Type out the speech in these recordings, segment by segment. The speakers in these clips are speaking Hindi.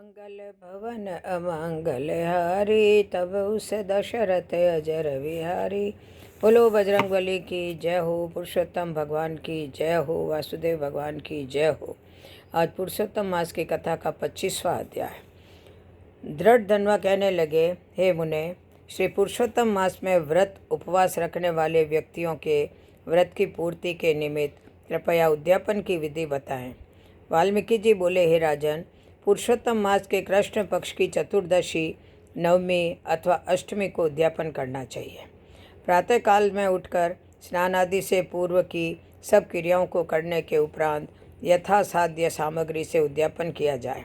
मंगल भवन अमंगल हारी, तब उस दशरथ अजर विहारी। बोलो बजरंगबली की जय हो, पुरुषोत्तम भगवान की जय हो, वासुदेव भगवान की जय हो। आज पुरुषोत्तम मास की कथा का 25वां अध्याय। दृढ़ धनवा कहने लगे, हे मुने, श्री पुरुषोत्तम मास में व्रत उपवास रखने वाले व्यक्तियों के व्रत की पूर्ति के निमित्त कृपया उद्यापन की विधि बताएं। वाल्मीकि जी बोले, हे राजन, पुरुषोत्तम मास के कृष्ण पक्ष की चतुर्दशी, नवमी अथवा अष्टमी को उद्यापन करना चाहिए। प्रातःकाल में उठकर स्नान आदि से पूर्व की सब क्रियाओं को करने के उपरांत यथासाध्य सामग्री से उद्यापन किया जाए।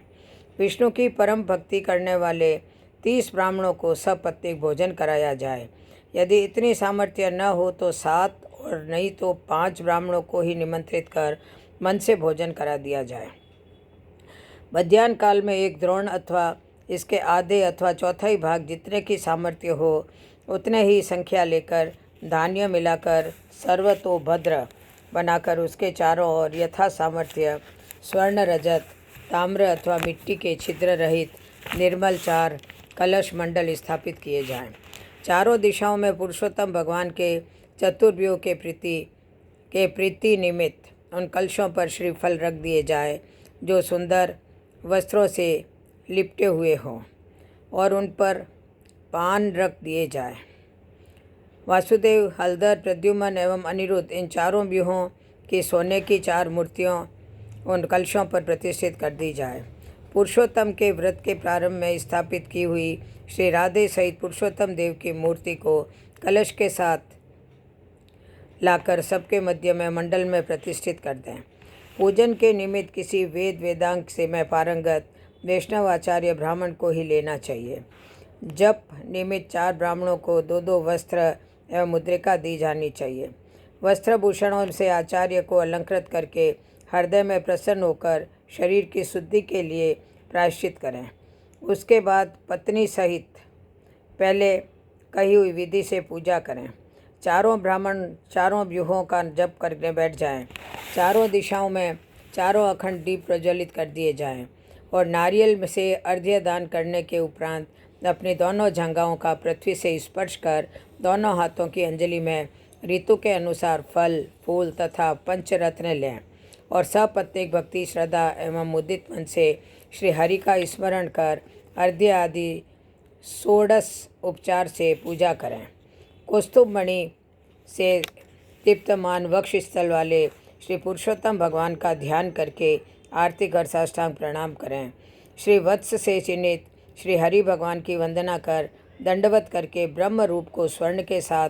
विष्णु की परम भक्ति करने वाले 30 ब्राह्मणों को सपत्नीक भोजन कराया जाए। यदि इतनी सामर्थ्य न हो तो 7 और नहीं तो 5 ब्राह्मणों को ही निमंत्रित कर मन से भोजन करा दिया जाए। मध्याह्न काल में एक द्रोण अथवा इसके आधे अथवा चौथाई भाग जितने की सामर्थ्य हो उतने ही संख्या लेकर धान्य मिलाकर सर्वतोभद्र बनाकर उसके चारों ओर यथा सामर्थ्य स्वर्ण, रजत, ताम्र अथवा मिट्टी के छिद्र रहित निर्मल 4 कलश मंडल स्थापित किए जाएं। चारों दिशाओं में पुरुषोत्तम भगवान के चतुर्व्यूह के प्रीति निमित्त उन कलशों पर श्रीफल रख दिए जाए जो सुंदर वस्त्रों से लिपटे हुए हों और उन पर पान रख दिए जाए। वासुदेव, हलधर, प्रद्युम्न एवं अनिरुद्ध इन चारों व्यूहों की सोने की 4 मूर्तियों उन कलशों पर प्रतिष्ठित कर दी जाए। पुरुषोत्तम के व्रत के प्रारंभ में स्थापित की हुई श्री राधे सहित पुरुषोत्तम देव की मूर्ति को कलश के साथ लाकर सबके मध्य में मंडल में प्रतिष्ठित कर दें। पूजन के निमित्त किसी वेद वेदांग से में पारंगत वैष्णव आचार्य ब्राह्मण को ही लेना चाहिए। जप निमित्त 4 ब्राह्मणों को 2-2 वस्त्र एवं मुद्रिका दी जानी चाहिए। वस्त्र भूषणों से आचार्य को अलंकृत करके हृदय में प्रसन्न होकर शरीर की शुद्धि के लिए प्रायश्चित करें। उसके बाद पत्नी सहित पहले कही हुई विधि से पूजा करें। चारों ब्राह्मण चारों व्यूहों का जप करने बैठ जाएं। चारों दिशाओं में चारों अखंड दीप प्रज्वलित कर दिए जाएं और नारियल से अर्घ्य दान करने के उपरांत अपनी दोनों जंघाओं का पृथ्वी से स्पर्श कर दोनों हाथों की अंजलि में ऋतु के अनुसार फल, फूल तथा पंचरत्न लें और सपत्नीक भक्ति, श्रद्धा एवं मुदित मन से श्री हरि का स्मरण कर अर्घ्य आदि 16 उपचार से पूजा करें। कौस्तुभ मणि से दीप्तमान वक्ष स्थल वाले श्री पुरुषोत्तम भगवान का ध्यान करके आरती कर साष्टांग प्रणाम करें। श्री वत्स से चिन्हित श्री हरि भगवान की वंदना कर दंडवत करके ब्रह्म रूप को स्वर्ण के साथ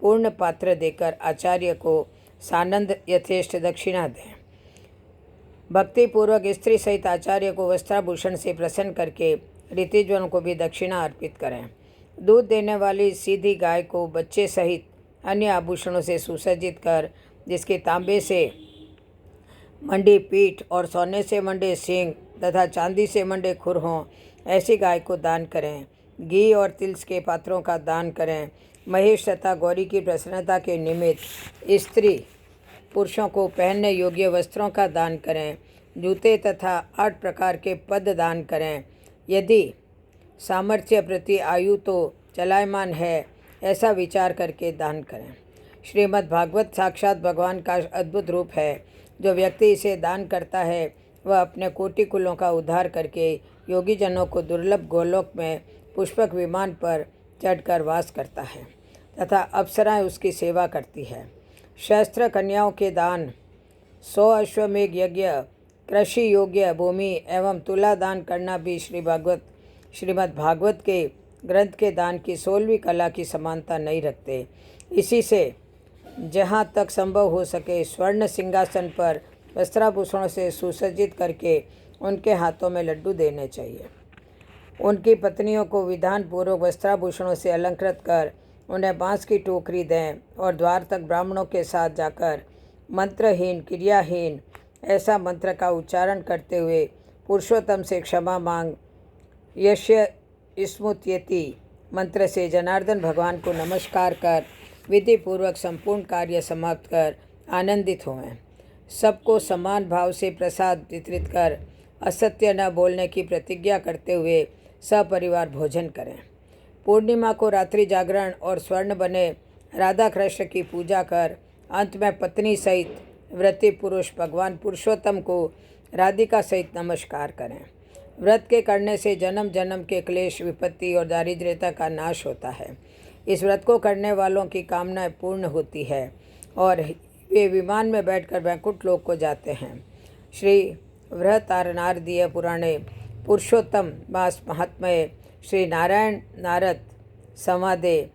पूर्ण पात्र देकर आचार्य को सानंद यथेष्ट दक्षिणा दें। भक्तिपूर्वक स्त्री सहित आचार्य को वस्त्राभूषण से प्रसन्न करके ऋतिजनों को भी दक्षिणा अर्पित करें। दूध देने वाली सीधी गाय को बच्चे सहित अन्य आभूषणों से सुसज्जित कर जिसके तांबे से मंडी पीठ और सोने से मंडे सींग तथा चांदी से मंडे खुर हों, ऐसी गाय को दान करें। घी और तिल के पात्रों का दान करें। महेश तथा गौरी की प्रसन्नता के निमित्त स्त्री पुरुषों को पहनने योग्य वस्त्रों का दान करें। जूते तथा 8 प्रकार के पद दान करें। यदि सामर्थ्य प्रति आयु तो चलायमान है, ऐसा विचार करके दान करें। श्रीमद् भागवत साक्षात भगवान का अद्भुत रूप है। जो व्यक्ति इसे दान करता है वह अपने कोटि कुलों का उद्धार करके योगी जनों को दुर्लभ गोलोक में पुष्पक विमान पर चढ़कर वास करता है तथा अप्सराएं उसकी सेवा करती है। शस्त्र कन्याओं के दान, 100 अश्वमेघ यज्ञ, कृषि योग्य भूमि एवं तुला दान करना भी श्रीमद् भागवत के ग्रंथ के दान की 16वीं कला की समानता नहीं रखते। इसी से जहाँ तक संभव हो सके स्वर्ण सिंहासन पर वस्त्राभूषणों से सुसज्जित करके उनके हाथों में लड्डू देने चाहिए। उनकी पत्नियों को विधान पूर्वक वस्त्राभूषणों से अलंकृत कर उन्हें बांस की टोकरी दें और द्वार तक ब्राह्मणों के साथ जाकर मंत्रहीन, क्रियाहीन ऐसा मंत्र का उच्चारण करते हुए पुरुषोत्तम से क्षमा मांग यस्य स्मृत्यति मंत्र से जनार्दन भगवान को नमस्कार कर विधि पूर्वक संपूर्ण कार्य समाप्त कर आनंदित हों। सबको समान भाव से प्रसाद वितरित कर असत्य न बोलने की प्रतिज्ञा करते हुए सपरिवार भोजन करें। पूर्णिमा को रात्रि जागरण और स्वर्ण बने राधा कृष्ण की पूजा कर अंत में पत्नी सहित व्रती पुरुष भगवान पुरुषोत्तम को राधिका सहित नमस्कार करें। व्रत के करने से जन्म जन्म के क्लेश, विपत्ति और दारिद्र्यता का नाश होता है। इस व्रत को करने वालों की कामनाएं पूर्ण होती है और वे विमान में बैठकर वैकुंठ लोक को जाते हैं। श्री बृहदारण्यक पुराणे पुरुषोत्तम मास महात्म्य श्री नारायण नारद संवादे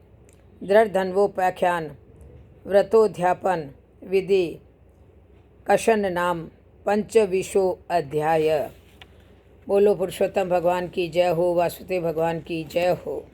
दृढ़धन्वोपाख्यान व्रतोध्यापन विधि कशन नाम 25वां अध्याय। बोलो पुरुषोत्तम भगवान की जय हो, वासुदेव भगवान की जय हो।